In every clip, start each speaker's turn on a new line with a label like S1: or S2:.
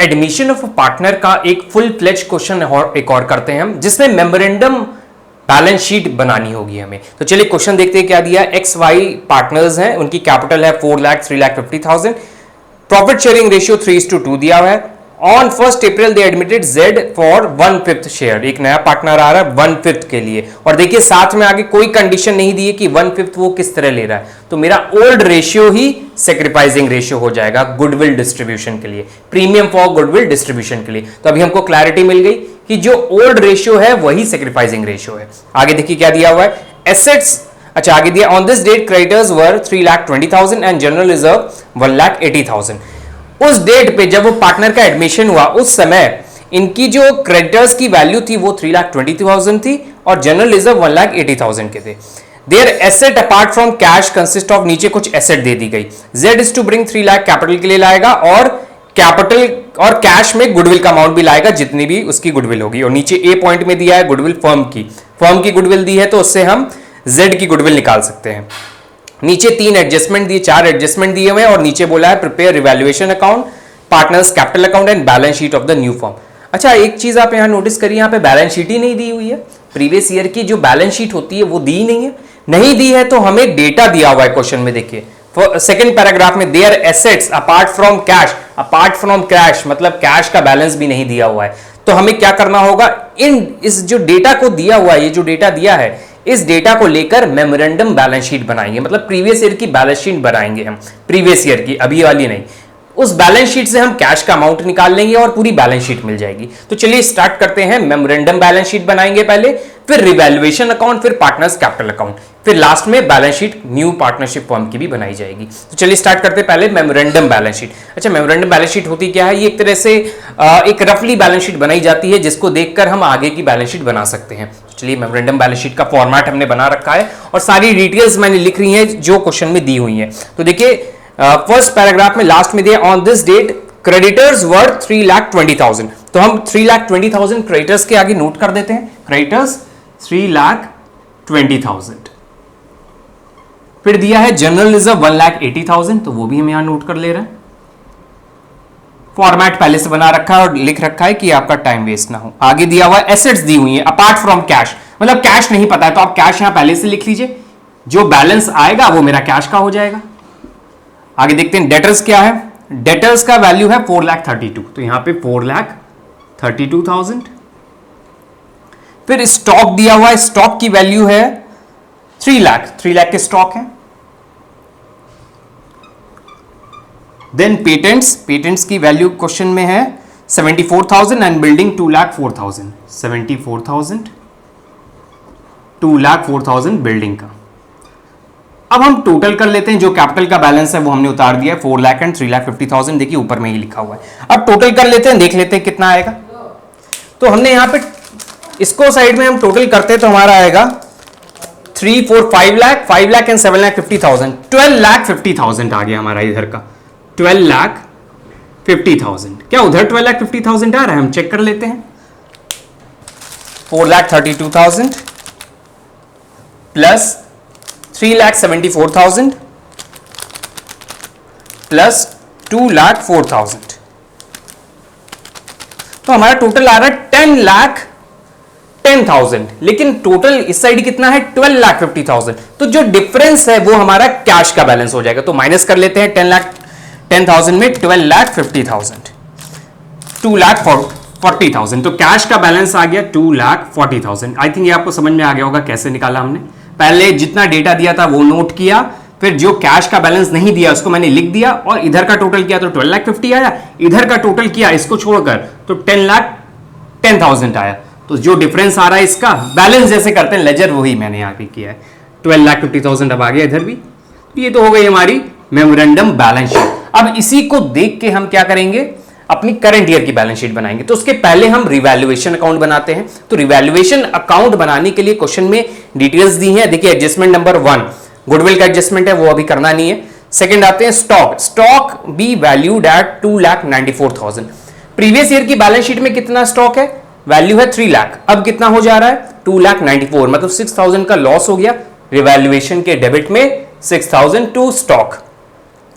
S1: Admission of partner का एक full fledge question एक और करते हैं हम, जिसमें मेमोरेंडम बैलेंस शीट बनानी होगी हमें। तो चलिए क्वेश्चन देखते हैं क्या दिया। एक्स वाई पार्टनर्स हैं, उनकी कैपिटल है 4,03,50,000, प्रॉफिट शेयरिंग रेशियो 3:2 दिया हुआ है। On 1 April they admitted Z for 1/5 share, एक नया पार्टनर आ रहा है 1/5 के लिए। और देखिए साथ में आगे कोई कंडीशन नहीं दी है कि 1/5 वो किस तरह ले रहा है, तो मेरा ओल्ड रेशियो ही सैक्रिफाइसिंग रेशियो हो जाएगा गुडविल डिस्ट्रीब्यूशन के लिए, प्रीमियम फॉर गुडविल डिस्ट्रीब्यूशन के लिए। तो अभी हमको क्लैरिटी मिल गई कि जो ओल्ड रेशियो है वही सैक्रिफाइसिंग रेशियो है। आगे देखिए क्या दिया हुआ है, एसेट्स। अच्छा आगे दिया, on this date creditors were 3,20,000 and general reserve 1,80,000। उस डेट पे जब वो पार्टनर का एडमिशन हुआ उस समय इनकी जो क्रेडिटर्स की वैल्यू थी वो 3,20,000 थी और जनरल रिजर्व 1,80,000 के थे। Their asset apart from cash consist of, नीचे कुछ एसेट दे दी गई। Z is to bring 3 lakh capital के लिए लाएगा और कैपिटल और कैश में गुडविल का अमाउंट भी लाएगा जितनी भी उसकी गुडविल होगी। और नीचे ए पॉइंट में दिया है गुडविल फर्म की गुडविल दी है, तो उससे हम जेड की गुडविल निकाल सकते हैं। नीचे 3 एडजस्टमेंट दिए, 4 एडजस्टमेंट दिए हुए और नीचे बोला है prepare revaluation account, partners capital account and balance sheet of the new firm. अच्छा एक चीज आप यहां नोटिस करिए, यहां पे बैलेंस शीट ही नहीं दी हुई है। प्रीवियस ईयर की जो बैलेंस शीट होती है वो दी नहीं है। नहीं दी है तो हमें डेटा दिया हुआ है क्वेश्चन में, देखिए सेकंड पैराग्राफ में their assets apart from cash, apart from cash मतलब कैश का बैलेंस भी नहीं दिया हुआ है। तो हमें क्या करना होगा, इस जो डेटा को दिया हुआ है, ये जो डेटा दिया है इस डेटा को लेकर मेमोरेंडम बैलेंस शीट बनाएंगे, मतलब प्रीवियस ईयर की बैलेंस शीट बनाएंगे हम, प्रीवियस ईयर की, अभी वाली नहीं। उस बैलेंस शीट से हम कैश का अमाउंट निकाल लेंगे और पूरी बैलेंस शीट मिल जाएगी। तो चलिए स्टार्ट करते हैं। मेमोरेंडम बैलेंस शीट बनाएंगे पहले, फिर रिवैल्यूएशन अकाउंट, फिर पार्टनर्स कैपिटल अकाउंट, फिर लास्ट में balance sheet new partnership firm की भी बनाई जाएगी। तो चलिए स्टार्ट करते हैं पहले मेमोरेंडम बैलेंस शीट। अच्छा मेमोरेंडम बैलेंस शीट होती क्या है, ये एक तरह से एक रफली बैलेंस शीट बनाई जाती है जिसको देखकर हम आगे की बैलेंस शीट बना सकते हैं। चलिए मेमोरेंडम बैलेंस शीट का फॉर्मेट हमने बना रखा है और सारी डिटेल्स मैंने लिख रही हैं जो क्वेश्चन में दी हुई हैं। तो देखिए फर्स्ट पैराग्राफ में लास्ट में दिया on this date creditors were 3,20,000, तो हम 3,20,000 क्रेडिटर्स के आगे नोट कर देते हैं, क्रेडिटर्स 3,20,000। फिर दिया है जनरल रिजर्व 1,80,000, तो वो भी हम यहां नोट कर ले रहे हैं। फॉर्मेट पहले से बना रखा है और लिख रखा है कि आपका टाइम वेस्ट ना हो। आगे दिया हुआ एसेट्स दी हुई है अपार्ट फ्रॉम कैश, मतलब कैश नहीं पता है तो आप कैश यहां पहले से लिख लीजिए, जो बैलेंस आएगा वो मेरा कैश का हो जाएगा। आगे देखते हैं डेटर्स क्या है, डेटर्स का वैल्यू है 4,32,000, तो यहां पे 4,32,000। फिर स्टॉक दिया हुआ है, स्टॉक की वैल्यू है 3 लाख के स्टॉक है। देन पेटेंट्स की वैल्यू क्वेश्चन में है 74,000 एंड बिल्डिंग 2,04,000, 74,000 2,04,000 बिल्डिंग का। अब हम टोटल कर लेते हैं, जो कैपिटल का बैलेंस है वो हमने उतार दिया है 4 लाख एंड 3,50,000, देखिए ऊपर में ही लिखा हुआ है। अब टोटल कर लेते हैं, देख लेते हैं कितना आएगा। तो हमने यहां पे इसको साइड में हम टोटल करते हैं तो हमारा आएगा 3, 4, 5 लाख, 5 लाख एंड 7,50,000, 12,50,000 आ गया हमारा इधर का, 12,50,000। क्या उधर 12,50,000 आ रहा है, हम चेक कर लेते हैं। 4,32,000 प्लस 3,74,000 प्लस 2,04,000, तो हमारा टोटल आ रहा है 10,10,000, लेकिन टोटल इस साइड कितना है 12,50,000, तो जो डिफरेंस है वो हमारा कैश का बैलेंस हो जाएगा। तो माइनस कर लेते हैं 10,000 में 12,50,000, 2,40,000, तो कैश का बैलेंस आ गया 2,40,000। आई थिंक ये आपको समझ में आ गया होगा कैसे निकाला हमने। पहले जितना डेटा दिया था वो नोट किया, फिर जो कैश का बैलेंस नहीं दिया उसको मैंने लिख दिया और इधर का टोटल किया तो 12,50,000 आया, इधर का टोटल किया इसको छोड़कर तो 10,10,000 आया। तो जो डिफरेंस आ रहा है इसका बैलेंस जैसे करते हैं लेजर, वही मैंने यहां पे किया है। 12,50,000 अब आ गया इधर भी। ये तो हो गई हमारी मेमोरेंडम बैलेंस शीट। अब इसी को देख के हम क्या करेंगे, अपनी करंट ईयर की बैलेंस शीट बनाएंगे। तो उसके पहले हम रिवैल्यूएशन अकाउंट बनाते हैं। तो रिवैल्यूएशन अकाउंट बनाने के लिए क्वेश्चन में डिटेल्स दी हैं। देखिए एडजस्टमेंट नंबर 1 गुडविल का एडजस्टमेंट है, वो अभी करना नहीं है। सेकंड आते हैं stock be valued at 2,94,000। Previous year की बैलेंस शीट में कितना स्टॉक है, वैल्यू है 3 लाख, अब कितना हो जा रहा है 2,94,000, मतलब 6,000 का लॉस हो गया। रिवैल्यूएशन के डेबिट में 6,000 टू स्टॉक।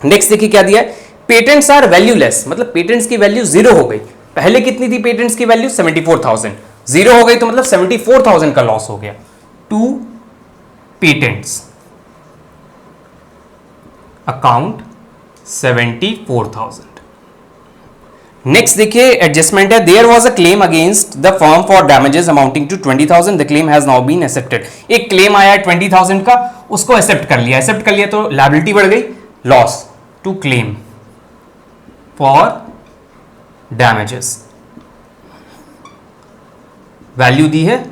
S1: नेक्स्ट देखिए क्या दिया है, पेटेंट्स आर वैल्यूलेस, मतलब पेटेंट्स की वैल्यू जीरो हो गई। पहले कितनी थी पेटेंट्स की वैल्यू? 74,000, जीरो हो गई तो मतलब 74,000 का लॉस हो गया टू पेटेंट्स अकाउंट 74,000। नेक्स्ट देखिए एडजस्टमेंट है, there was a claim against the firm for damages amounting to 20,000, the claim has now been accepted. एक क्लेम आया 20,000 का, उसको एक्सेप्ट कर लिया, एक्सेप्ट कर लिया तो लायबिलिटी बढ़ गई, loss to claim for damages, value दी है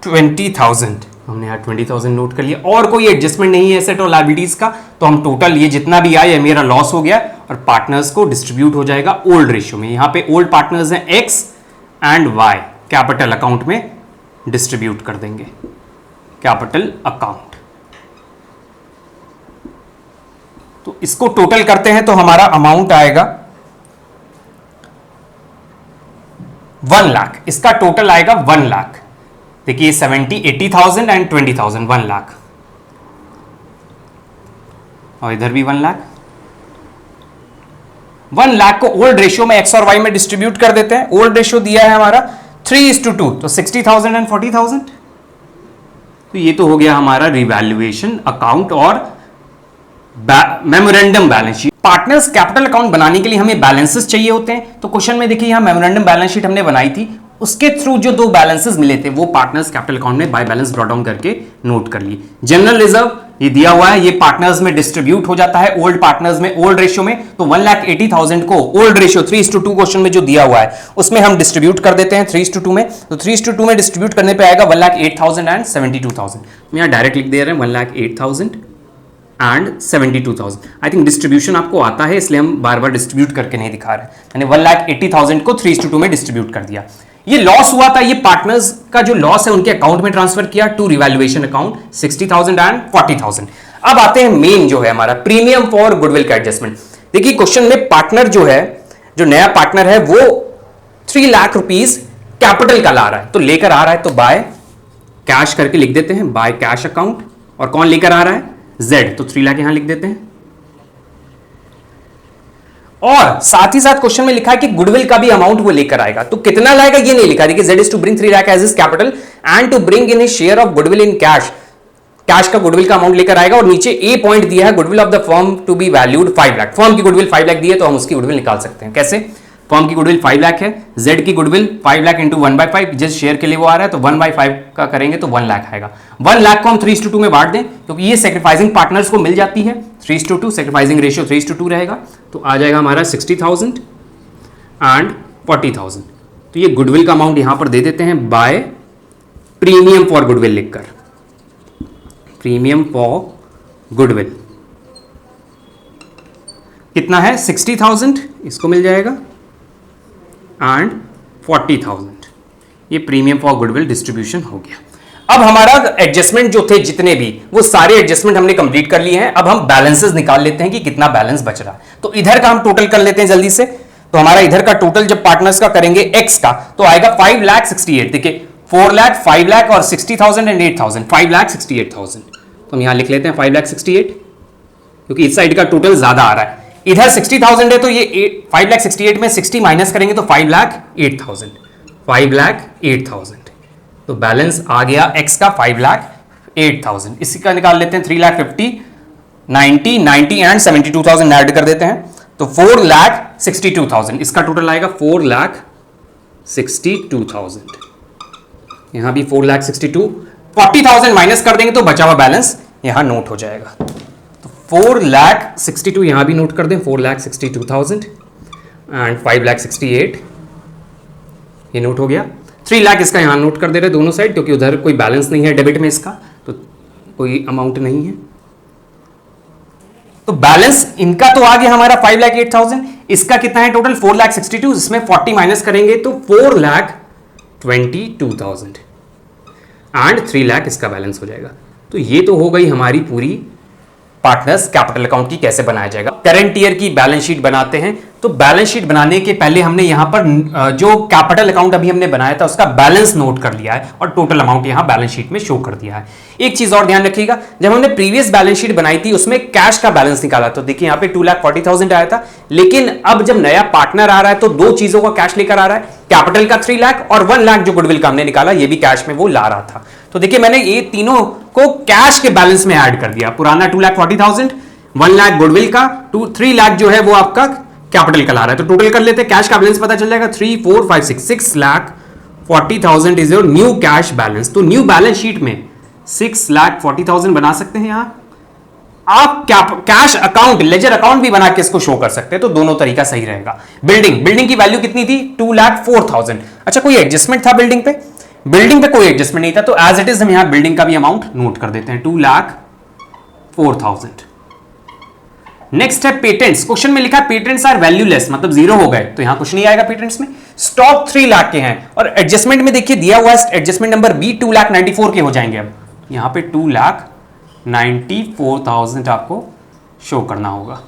S1: 20,000, हमने यहाँ 20,000 नोट कर लिया। और कोई एडजस्टमेंट नहीं है एसेट और लायबिलिटीज का, तो हम टोटल ये जितना भी आया मेरा लॉस हो गया और पार्टनर्स को डिस्ट्रीब्यूट हो जाएगा ओल्ड रेशियो में। यहां पे ओल्ड पार्टनर्स हैं X and Y, capital account में डिस्ट्रीब्यूट कर देंगे, कैपिटल अकाउंट। तो इसको टोटल करते हैं तो हमारा अमाउंट आएगा 1 लाख, इसका टोटल आएगा 1 लाख। देखिए 80,000 एंड 20,000, 1 लाख, और इधर भी 1 लाख। 1 लाख को ओल्ड रेशियो में एक्स और वाई में डिस्ट्रीब्यूट कर देते हैं। ओल्ड रेशियो दिया है हमारा 3:2, तो 60,000 एंड 40,000। तो ये तो हो गया हमारा रिवैल्यूएशन अकाउंट और memorandum balance sheet. Partners capital account बनाने के लिए हमें बैलेंसेस चाहिए होते हैं, तो क्वेश्चन में देखिए यहां मेमोरेंडम बैलेंस शीट हमने बनाई थी, उसके थ्रू जो दो बैलेंसेस मिले थे वो पार्टनर्स कैपिटल अकाउंट में बाय बैलेंस ब्रॉट डाउन करके नोट कर लिए। जनरल रिजर्व ये दिया हुआ है, ये पार्टनर्स में डिस्ट्रीब्यूट हो जाता है ओल्ड पार्टनर्स में ओल्ड रेशियो में, तो 1,80,000 को ओल्ड रेशियो 3:2 क्वेश्चन में जो दिया हुआ है उसमें हम डिस्ट्रीब्यूट कर देते हैं 3:2 में। तो 3:2 में डिस्ट्रीब्यूट करने पे आएगा 1,08,000 एंड 72,000। यहां डायरेक्ट लिख दे रहे हैं 1,08,000 एंड 72,000। आई थिंक डिस्ट्रीब्यूशन आपको आता है इसलिए हम बार बार डिस्ट्रीब्यूट करके नहीं दिखा रहे, मैंने 1,80,000 को 3:2 में डिस्ट्रीब्यूट कर दिया। ये लॉस हुआ था, ये पार्टनर्स का जो लॉस है उनके अकाउंट में ट्रांसफर किया टू रिवैल्यूएशन अकाउंट 60,000 एंड 40,000। अब आते हैं मेन जो है हमारा प्रीमियम फॉर गुडविल का एडजस्टमेंट। देखिए क्वेश्चन में पार्टनर जो है, जो नया पार्टनर है वो 3 लाख रुपीस कैपिटल का ला रहा है, तो लेकर आ रहा है तो बाय कैश करके लिख देते हैं, बाय कैश अकाउंट। और कौन लेकर आ रहा है? Z, तो 3 लाख यहां लिख देते हैं। और साथ ही साथ क्वेश्चन में लिखा है कि गुडविल का भी अमाउंट वो लेकर आएगा, तो कितना लाएगा ये नहीं लिखा। देखिए Z is to bring 3 lakh as his capital and to bring in his share of goodwill in cash, cash का गुडविल का अमाउंट लेकर आएगा। और नीचे ए पॉइंट दिया है goodwill of the firm to be valued 5 lakh, firm की गुडविल 5 लाख दी है तो हम उसकी गुडविल निकाल सकते हैं। कैसे? फर्म की गुडविल 5 लाख है, Z की गुडविल 5 लाख इंटू 1/5, जिस शेयर के लिए वो आ रहा है तो 1/5 का करेंगे तो 1 लाख आएगा। 1 लाख को हम 3:2 में बांट दें क्योंकि ये सेक्रीफाइसिंग पार्टनर्स को मिल जाती है, 3:2 सेक्रीफाइसिंग रेशियो 3:2 रहेगा, तो आ जाएगा हमारा 60,000 एंड 40,000। तो ये गुडविल का अमाउंट यहां पर दे देते हैं बाय प्रीमियम फॉर गुडविल लिखकर, प्रीमियम फॉर गुडविल कितना है? 60,000 इसको मिल जाएगा एंड 40,000, ये प्रीमियम फॉर गुडविल डिस्ट्रीब्यूशन हो गया। अब हमारा एडजस्टमेंट जो थे जितने भी वो सारे एडजस्टमेंट हमने कंप्लीट कर लिए हैं। अब हम बैलेंसेस निकाल लेते हैं कि कितना बैलेंस बच रहा है, तो इधर का हम टोटल कर लेते हैं जल्दी से। तो हमारा इधर का टोटल जब पार्टनर्स का करेंगे एक्स का तो आएगा 5,68,000। देखिए 4 लाख, 5 लाख और 60,000 एंड 8,000, 5,68,000। तो हम यहां लिख लेते हैं 5,68,000 क्योंकि इस साइड का टोटल ज्यादा आ रहा है। इधर 60,000 है तो ये 5,68,000 में 60 माइनस करेंगे तो 5,08,000, 5,08,000। तो बैलेंस आ गया एक्स का 5,08,000। इसी का निकाल लेते हैं 3,50,000, 90 एंड 72,000 ऐड कर देते हैं तो 4,62,000। इसका टोटल आएगा 4,62,000। यहां भी 4,62,000, 40,000 माइनस कर देंगे तो बचा हुआ बैलेंस यहां नोट हो जाएगा। 4,62,000 यहां भी नोट कर दें, 4,62,000 एंड 5,68,000 ये नोट हो गया। 3 लाख इसका यहां नोट कर दे रहे दोनों साइड क्योंकि उधर कोई बैलेंस नहीं है डेबिट में, इसका तो कोई अमाउंट नहीं है। तो बैलेंस इनका तो आ गया हमारा 5,08,000, इसका कितना है टोटल? 4,62,000, इसमें 40 माइनस करेंगे तो 4,22,000 एंड 3 लाख इसका बैलेंस हो जाएगा। तो ये तो हो गई हमारी पूरी पार्टनर्स कैपिटल अकाउंट की कैसे बनाया जाएगा। करंट ईयर की बैलेंस शीट बनाते हैं। तो बैलेंस शीट बनाने के पहले हमने यहां पर जो कैपिटल अकाउंट अभी हमने बनाया था उसका बैलेंस नोट कर लिया है और टोटल अमाउंट यहां बैलेंस शीट में शो कर दिया है। एक चीज और ध्यान रखिएगा, जब हमने प्रीवियस बैलेंस शीट बनाई थी उसमें कैश का बैलेंस निकाला, तो देखिए यहां पे 2,40,000 आया था, लेकिन अब जब नया पार्टनर आ रहा है तो दो चीजों का कैश लेकर आ रहा है, कैपिटल का 3 लाख और 1 लाख जो गुडविल का हमने निकाला ये भी कैश में वो ला रहा था। तो देखिए मैंने ये तीनों को कैश के बैलेंस में ऐड कर दिया, पुराना 2,40,000, 1 लाख गुडविल का, 3 लाख जो है वो आपका कैपिटल का ला रहा है। तो टोटल कर लेते हैं, कैश का बैलेंस पता चल जाएगा 3, 4, 5, 6,40,000 is your new cash balance. तो न्यू बैलेंस शीट में 6,40,000 बना सकते हैं। यहां आप कैश अकाउंट, लेजर अकाउंट भी बना के इसको शो कर सकते हैं, तो दोनों तरीका सही रहेगा। बिल्डिंग की वैल्यू कितनी थी? 2,04,000। अच्छा, कोई एडजस्टमेंट था बिल्डिंग पे? बिल्डिंग पे कोई एडजस्टमेंट नहीं था, तो एज इट इज हम यहां बिल्डिंग का भी अमाउंट नोट कर देते हैं, 2,04,000। नेक्स्ट है पेटेंट्स। क्वेश्चन में लिखा है पेटेंट्स आर वैल्यूलेस, मतलब जीरो हो गए, तो यहां कुछ नहीं आएगा पेटेंट्स में। स्टॉक 3 लाख के हैं और एडजस्टमेंट में देखिए दिया हुआ है एडजस्टमेंट नंबर बी 2,94,000 के हो जाएंगे। अब यहां पे 2,94,000 आपको शो करना होगा।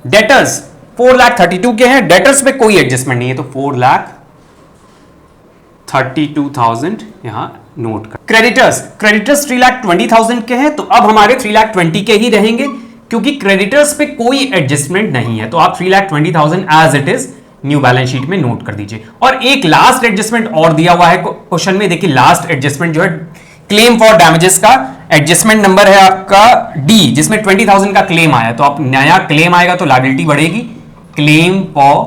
S1: डेटर्स 4,32,000 के हैं, डेटर्स पे कोई एडजस्टमेंट नहीं है, तो 4,32,000 यहां नोट कर। क्रेडिटर्स 3,20,000 के हैं, तो अब हमारे 3,20,000 के ही रहेंगे क्योंकि क्रेडिटर्स पे कोई एडजस्टमेंट नहीं है, तो आप 3,20,000 as it is new balance sheet में नोट कर दीजिए। और एक लास्ट एडजस्टमेंट और दिया हुआ है क्वेश्चन में, देखिए लास्ट एडजस्टमेंट जो है क्लेम फॉर डैमेजेस का एडजस्टमेंट नंबर है आपका डी, जिसमें 20,000 का क्लेम आया, तो आप नया क्लेम आएगा तो लायबिलिटी बढ़ेगी, क्लेम फॉर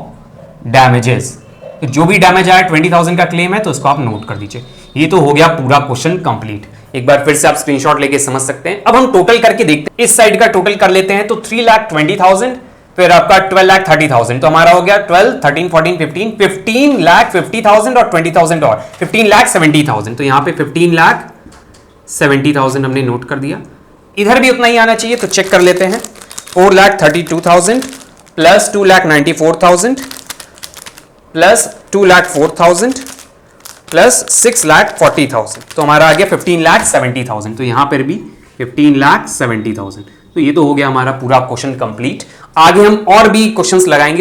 S1: डैमेजेस, तो जो भी डैमेज आया 20,000 का क्लेम है तो उसको आप नोट कर दीजिए। ये तो हो गया पूरा क्वेश्चन कंप्लीट। एक बार फिर से आप स्क्रीनशॉट लेके समझ सकते हैं। अब हम टोटल करके देखते हैं, इस साइड का टोटल कर लेते हैं, तो 3,20,000 फिर आपका 12,30,000, तो हमारा हो गया 12, 13, 14, 15,50,000 और 20,000 और 15,70,000, तो यहां पे 15,70,000 हमने नोट कर दिया। इधर भी उतना ही आना चाहिए, तो चेक कर लेते हैं। 4,32,000 प्लस 2,94,000 प्लस 2,04,000 प्लस 6,40,000, तो हमारा आ गया 15,70,000, तो यहां पर भी 15,70,000। तो ये तो हो गया हमारा पूरा क्वेश्चन कंप्लीट। आगे हम और भी क्वेश्चंस लगाएंगे।